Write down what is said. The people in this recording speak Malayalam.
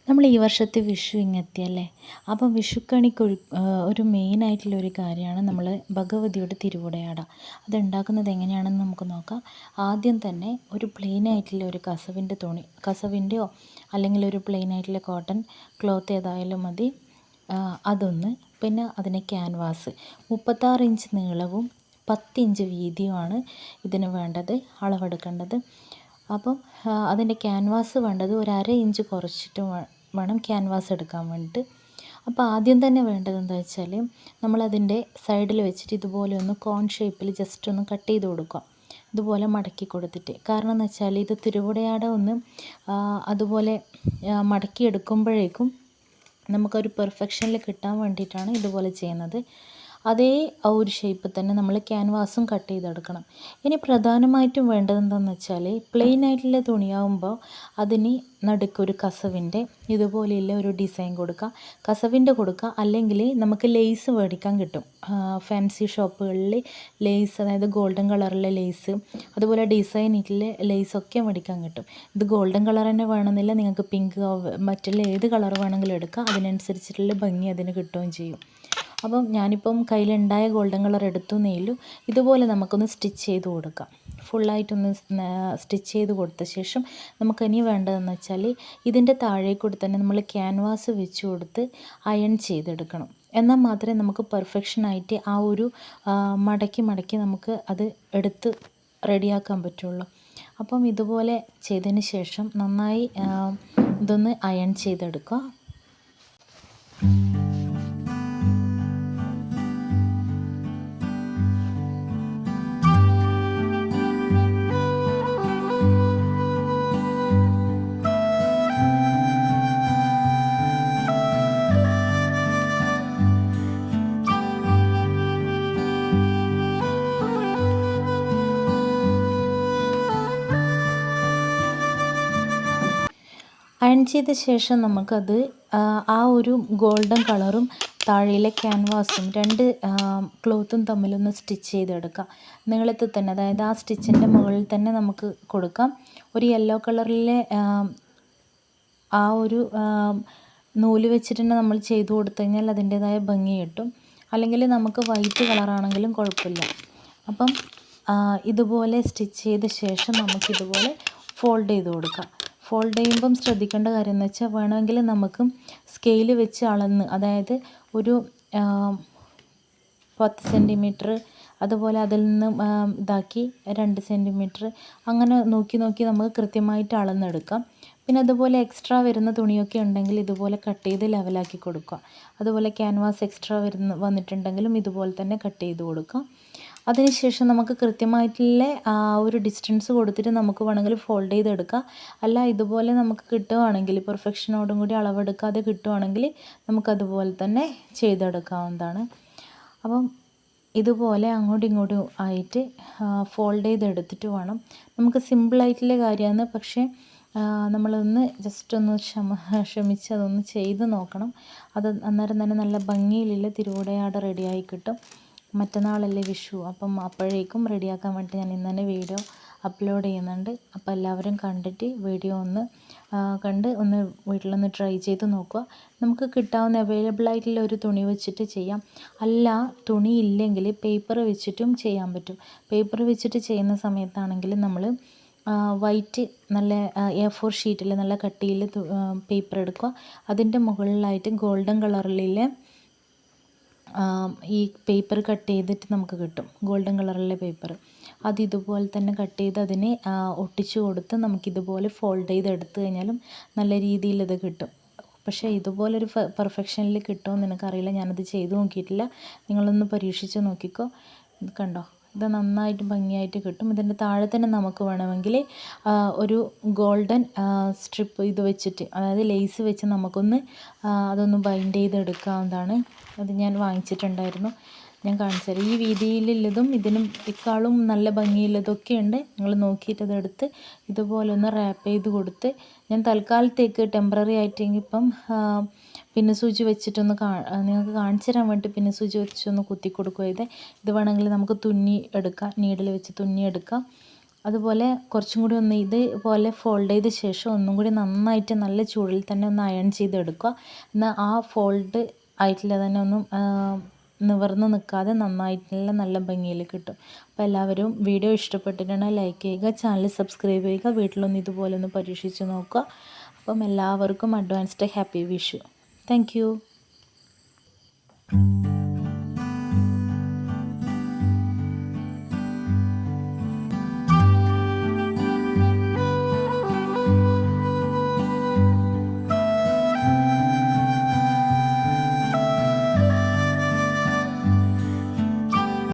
നമ്മൾ ഈ വർഷത്തെ വിഷു ഇങ്ങെത്തിയല്ലേ. അപ്പം വിഷുക്കണിക്ക് ഒരു മെയിനായിട്ടുള്ളൊരു കാര്യമാണ് നമ്മൾ ഭഗവതിയുടെ തിരുവുടയാട. അതുണ്ടാക്കുന്നത് എങ്ങനെയാണെന്ന് നമുക്ക് നോക്കാം. ആദ്യം തന്നെ ഒരു പ്ലെയിൻ ആയിട്ടുള്ള ഒരു കസവിൻ്റെ തുണി, കസവിൻ്റെയോ അല്ലെങ്കിൽ ഒരു പ്ലെയിൻ ആയിട്ടുള്ള കോട്ടൺ ക്ലോത്ത് ഏതായാലും മതി. അതൊന്ന്, പിന്നെ അതിന് ക്യാൻവാസ് 36 ഇഞ്ച് നീളവും 10 ഇഞ്ച് വീതിയുമാണ് ഇതിന് വേണ്ടത്, അളവെടുക്കേണ്ടത്. അപ്പം അതിൻ്റെ ക്യാൻവാസ് വേണ്ടത് ഒരു 1/2 ഇഞ്ച് കുറച്ചിട്ട് വേണം ക്യാൻവാസ് എടുക്കാൻ വേണ്ടിയിട്ട്. അപ്പോൾ ആദ്യം തന്നെ വേണ്ടത് എന്താ വെച്ചാൽ, നമ്മളതിൻ്റെ സൈഡിൽ വെച്ചിട്ട് ഇതുപോലെ ഒന്ന് കോൺ ഷേപ്പിൽ ജസ്റ്റ് ഒന്ന് കട്ട് ചെയ്ത് കൊടുക്കുക, ഇതുപോലെ മടക്കി കൊടുത്തിട്ട്. കാരണം എന്ന് വെച്ചാൽ ഇത് തിരുവുടയാട ഒന്ന് അതുപോലെ മടക്കി എടുക്കുമ്പോഴേക്കും നമുക്കൊരു പെർഫെക്ഷനിൽ കിട്ടാൻ വേണ്ടിയിട്ടാണ് ഇതുപോലെ ചെയ്യുന്നത്. അതേ ആ ഒരു ഷേപ്പിൽ തന്നെ നമ്മൾ ക്യാൻവാസും കട്ട് ചെയ്തെടുക്കണം. ഇനി പ്രധാനമായിട്ടും വേണ്ടത് എന്താണെന്ന് വെച്ചാൽ, പ്ലെയിൻ ആയിട്ടുള്ള തുണിയാകുമ്പോൾ അതിന് നടുക്കൊരു കസവിൻ്റെ ഇതുപോലെയുള്ള ഒരു ഡിസൈൻ കൊടുക്കുക. കസവിൻ്റെ കൊടുക്കുക, അല്ലെങ്കിൽ നമുക്ക് ലേസ് മേടിക്കാൻ കിട്ടും ഫാൻസി ഷോപ്പുകളിൽ. ലേസ്, അതായത് ഗോൾഡൻ കളറിലെ ലേസ്, അതുപോലെ ഡിസൈനിലെ ലേസൊക്കെ മേടിക്കാൻ കിട്ടും. ഇത് ഗോൾഡൻ കളർ തന്നെ വേണമെന്നില്ല, നിങ്ങൾക്ക് പിങ്ക് മറ്റുള്ള ഏത് കളർ വേണമെങ്കിലും എടുക്കാം. അതിനനുസരിച്ചിട്ടുള്ള ഭംഗി അതിന് കിട്ടുകയും ചെയ്യും. അപ്പം ഞാനിപ്പം കയ്യിലുണ്ടായ ഗോൾഡൻ കളർ എടുത്തുന്നേ ഉള്ളൂ. ഇതുപോലെ നമുക്കൊന്ന് സ്റ്റിച്ച് ചെയ്ത് കൊടുക്കാം. ഫുള്ളായിട്ടൊന്ന് സ്റ്റിച്ച് ചെയ്ത് കൊടുത്ത ശേഷം നമുക്കിനി വേണ്ടതെന്ന് വെച്ചാൽ, ഇതിൻ്റെ താഴേക്കൂടി തന്നെ നമ്മൾ ക്യാൻവാസ് വെച്ച് കൊടുത്ത് അയൺ ചെയ്തെടുക്കണം. എന്നാൽ മാത്രമേ നമുക്ക് പെർഫെക്ഷനായിട്ട് ആ ഒരു മടക്കി നമുക്ക് അത് എടുത്ത് റെഡിയാക്കാൻ പറ്റുള്ളൂ. അപ്പം ഇതുപോലെ ചെയ്തതിന് ശേഷം നന്നായി ഇതൊന്ന് അയൺ ചെയ്തെടുക്കുക. അയൺ ചെയ്ത ശേഷം നമുക്കത് ആ ഒരു ഗോൾഡൻ കളറും താഴെയിലെ ക്യാൻവാസും രണ്ട് ക്ലോത്തും തമ്മിലൊന്ന് സ്റ്റിച്ച് ചെയ്തെടുക്കാം. നീളത്തിൽ തന്നെ, അതായത് ആ സ്റ്റിച്ചിൻ്റെ മുകളിൽ തന്നെ നമുക്ക് കൊടുക്കാം. ഒരു യെല്ലോ കളറിലെ ആ ഒരു നൂല് വെച്ചിട്ട് തന്നെ നമ്മൾ ചെയ്ത് കൊടുത്തു കഴിഞ്ഞാൽ അതിൻ്റേതായ ഭംഗി കിട്ടും. അല്ലെങ്കിൽ നമുക്ക് വൈറ്റ് കളറാണെങ്കിലും കുഴപ്പമില്ല. അപ്പം ഇതുപോലെ സ്റ്റിച്ച് ചെയ്ത ശേഷം നമുക്കിതുപോലെ ഫോൾഡ് ചെയ്ത് കൊടുക്കാം. ഫോൾഡ് ചെയ്യുമ്പം ശ്രദ്ധിക്കേണ്ട കാര്യം എന്ന് വെച്ചാൽ, വേണമെങ്കിൽ നമുക്ക് സ്കെയിൽ വെച്ച് അളന്ന്, അതായത് ഒരു 10 സെൻറ്റിമീറ്റർ, അതുപോലെ അതിൽ നിന്ന് ഇതാക്കി 2 സെൻറ്റിമീറ്റർ, അങ്ങനെ നോക്കി നമുക്ക് കൃത്യമായിട്ട് അളന്നെടുക്കാം. പിന്നെ അതുപോലെ എക്സ്ട്രാ വരുന്ന തുണിയൊക്കെ ഉണ്ടെങ്കിൽ ഇതുപോലെ കട്ട് ചെയ്ത് ലെവലാക്കി കൊടുക്കുക. അതുപോലെ ക്യാൻവാസ് എക്സ്ട്രാ വന്നിട്ടുണ്ടെങ്കിലും ഇതുപോലെ തന്നെ കട്ട് ചെയ്ത് കൊടുക്കാം. അതിനുശേഷം നമുക്ക് കൃത്യമായിട്ടുള്ള ഒരു ഡിസ്റ്റൻസ് കൊടുത്തിട്ട് നമുക്ക് വേണമെങ്കിൽ ഫോൾഡ് ചെയ്തെടുക്കാം. അല്ല, ഇതുപോലെ നമുക്ക് കിട്ടുവാണെങ്കിൽ, പെർഫെക്ഷനോടും കൂടി അളവെടുക്കാതെ കിട്ടുവാണെങ്കിൽ നമുക്കതുപോലെ തന്നെ ചെയ്തെടുക്കാവുന്നതാണ്. അപ്പം ഇതുപോലെ അങ്ങോട്ടും ഇങ്ങോട്ടും ആയിട്ട് ഫോൾഡ് ചെയ്തെടുത്തിട്ട് വേണം. നമുക്ക് സിമ്പിളായിട്ടുള്ള കാര്യമാണ്, പക്ഷേ നമ്മളൊന്ന് ജസ്റ്റ് ഒന്ന് ക്ഷമിച്ച് അതൊന്ന് ചെയ്ത് നോക്കണം. അത് അന്നേരം തന്നെ നല്ല ഭംഗിയിലുള്ള തിരുവുടയാട റെഡിയായി കിട്ടും. മറ്റന്നാളല്ലേ വിഷു, അപ്പം അപ്പോഴേക്കും റെഡിയാക്കാൻ വേണ്ടി ഞാൻ ഇന്ന് തന്നെ വീഡിയോ അപ്ലോഡ് ചെയ്യുന്നുണ്ട്. അപ്പോൾ എല്ലാവരും കണ്ടിട്ട് വീഡിയോ ഒന്ന് കണ്ട് ഒന്ന് വീട്ടിലൊന്ന് ട്രൈ ചെയ്ത് നോക്കുക. നമുക്ക് കിട്ടാവുന്ന അവൈലബിൾ ആയിട്ടുള്ള ഒരു തുണി വെച്ചിട്ട് ചെയ്യാം. അല്ല, തുണി ഇല്ലെങ്കിൽ പേപ്പർ വെച്ചിട്ടും ചെയ്യാൻ പറ്റും. പേപ്പർ വെച്ചിട്ട് ചെയ്യുന്ന സമയത്താണെങ്കിൽ നമ്മൾ വൈറ്റ് നല്ല A4 ഷീറ്റിൽ നല്ല കട്ടിയിൽ പേപ്പർ എടുക്കുക. അതിൻ്റെ മുകളിലായിട്ട് ഗോൾഡൻ കളറിലെ ഈ പേപ്പർ കട്ട് ചെയ്തിട്ട് നമുക്ക് കിട്ടും, ഗോൾഡൻ കളറിലെ പേപ്പർ. അത് ഇതുപോലെ തന്നെ കട്ട് ചെയ്ത് അതിനെ ഒട്ടിച്ച് കൊടുത്ത് നമുക്കിതുപോലെ ഫോൾഡ് ചെയ്ത് എടുത്തു കഴിഞ്ഞാലും നല്ല രീതിയിൽ ഇത് കിട്ടും. പക്ഷേ ഇതുപോലൊരു പെർഫെക്ഷനിൽ കിട്ടുമെന്ന് എനിക്കറിയില്ല, ഞാനത് ചെയ്ത് നോക്കിയിട്ടില്ല. നിങ്ങളൊന്ന് പരീക്ഷിച്ച് നോക്കിക്കോ. ഇത് കണ്ടോ, ഇത് നന്നായിട്ട് ഭംഗിയായിട്ട് കിട്ടും. ഇതിൻ്റെ താഴെ തന്നെ നമുക്ക് വേണമെങ്കിൽ ഒരു ഗോൾഡൻ സ്ട്രിപ്പ് ഇത് വെച്ചിട്ട്, അതായത് ലേസ് വെച്ച് നമുക്കൊന്ന് അതൊന്ന് ബൈൻഡ് ചെയ്തെടുക്കാവുന്നതാണ്. അത് ഞാൻ വാങ്ങിച്ചിട്ടുണ്ടായിരുന്നു, ഞാൻ കാണിച്ചു തരാം. ഈ വീതിയിലുള്ളതും ഇതിനും ഇക്കാളും നല്ല ഭംഗിയുള്ളതൊക്കെ ഉണ്ട്. നിങ്ങൾ നോക്കിയിട്ട് അതെടുത്ത് ഇതുപോലെ ഒന്ന് റാപ്പ് ചെയ്ത് കൊടുത്ത്, ഞാൻ തൽക്കാലത്തേക്ക് ടെമ്പററി ആയിട്ടെങ്കിൽ ഇപ്പം പിന്നെ സൂചി വെച്ചിട്ടൊന്ന് നിങ്ങൾക്ക് കാണിച്ചു തരാൻ വേണ്ടി പിന്നെ സൂചി വെച്ചൊന്ന് കുത്തി കൊടുക്കുക. ഇത് വേണമെങ്കിൽ നമുക്ക് തുന്നി എടുക്കാം, നീഡിൽ വെച്ച് തുന്നി എടുക്കാം. അതുപോലെ കുറച്ചും കൂടി ഒന്ന് ഇതുപോലെ ഫോൾഡ് ചെയ്ത ശേഷം ഒന്നും കൂടി നന്നായിട്ട് നല്ല ചൂടിൽ തന്നെ ഒന്ന് അയൺ ചെയ്തെടുക്കുക. എന്നാൽ ആ ഫോൾഡ് ആയിട്ടില്ല തന്നെ ഒന്നും നിവർന്ന് നിൽക്കാതെ നന്നായിട്ടുള്ള നല്ല ഭംഗിയിൽ കിട്ടും. അപ്പോൾ എല്ലാവരും വീഡിയോ ഇഷ്ടപ്പെട്ടിട്ടുണ്ടെങ്കിൽ ലൈക്ക് ചെയ്യുക, ചാനൽ സബ്സ്ക്രൈബ് ചെയ്യുക, വീട്ടിലൊന്ന് ഇതുപോലെ ഒന്ന് പരീക്ഷിച്ച് നോക്കുക. അപ്പം എല്ലാവർക്കും advanced happy Vishu. Thank you.